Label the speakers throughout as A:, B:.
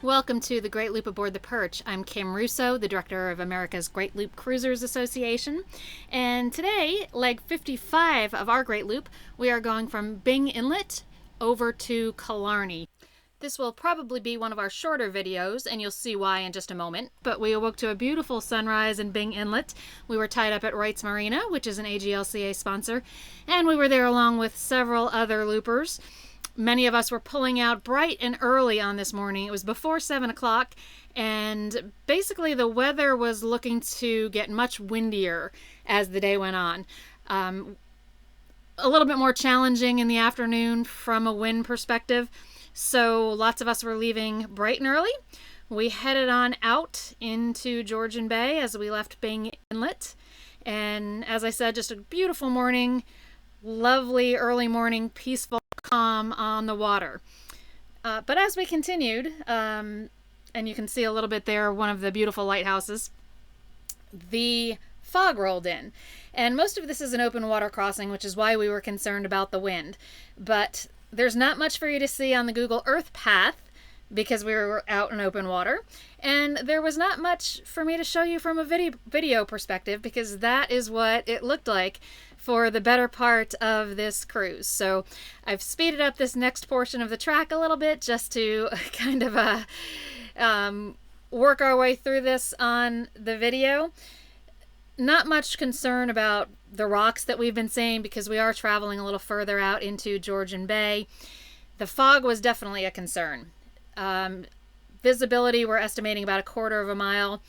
A: Welcome to the Great Loop Aboard the Perch. I'm Kim Russo, the director of America's Great Loop Cruisers Association. And today, leg 55 of our Great Loop, we are going from Byng Inlet over to Killarney. This will probably be one of our shorter videos, and you'll see why in just a moment. But we awoke to a beautiful sunrise in Byng Inlet. We were tied up at Wright's Marina, which is an AGLCA sponsor, and we were there along with several other loopers. Many of us were pulling out bright and early on this morning. It was before 7 o'clock, and basically the weather was looking to get much windier as the day went on. A little bit more challenging in the afternoon from a wind perspective, so lots of us were leaving bright and early. We headed on out into Georgian Bay as we left Byng Inlet, and as I said, just a beautiful morning, lovely early morning, peaceful, calm on the water. But as we continued, and you can see a little bit there, one of the beautiful lighthouses, the fog rolled in. And most of this is an open water crossing, which is why we were concerned about the wind. But there's not much for you to see on the Google Earth path because we were out in open water. And there was not much for me to show you from a video perspective because that is what it looked like for the better part of this cruise. So I've speeded up this next portion of the track a little bit just to kind of work our way through this on the video. Not much concern about the rocks that we've been seeing because we are traveling a little further out into Georgian Bay. The fog was definitely a concern. Visibility, we're estimating about 1/4 of a mile.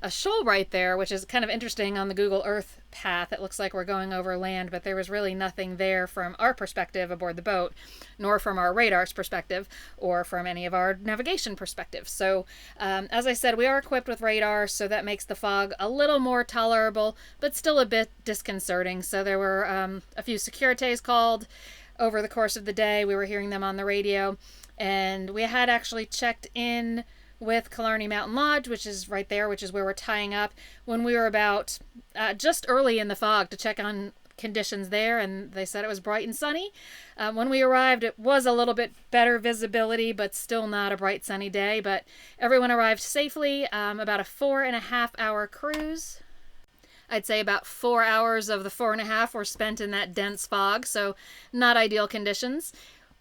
A: A shoal right there, which is kind of interesting on the Google Earth path. It looks like we're going over land, but there was really nothing there from our perspective aboard the boat, nor from our radar's perspective, or from any of our navigation perspective. So, as I said, we are equipped with radar, so that makes the fog a little more tolerable, but still a bit disconcerting. So there were a few securities called over the course of the day. We were hearing them on the radio, and we had actually checked in with Killarney Mountain Lodge, which is right there, which is where we're tying up, when we were about just early in the fog to check on conditions there, and they said it was bright and sunny. When we arrived, it was a little bit better visibility, but still not a bright sunny day, but everyone arrived safely. About a 4.5 hour cruise. I'd say about 4 hours of the 4.5 were spent in that dense fog, so not ideal conditions.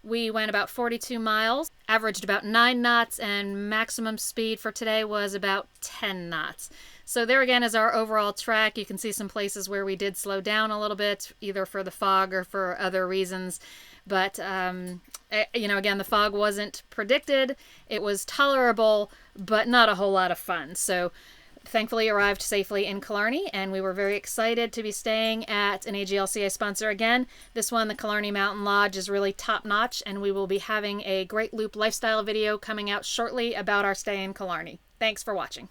A: We went about 42 miles, averaged about 9 knots, and maximum speed for today was about 10 knots. So there again is our overall track. You can see some places where we did slow down a little bit, either for the fog or for other reasons. But, again, the fog wasn't predicted. It was tolerable, but not a whole lot of fun. So thankfully arrived safely in Killarney, and we were very excited to be staying at an AGLCA sponsor again. This one, the Killarney Mountain Lodge, is really top-notch, and we will be having a Great Loop lifestyle video coming out shortly about our stay in Killarney. Thanks for watching.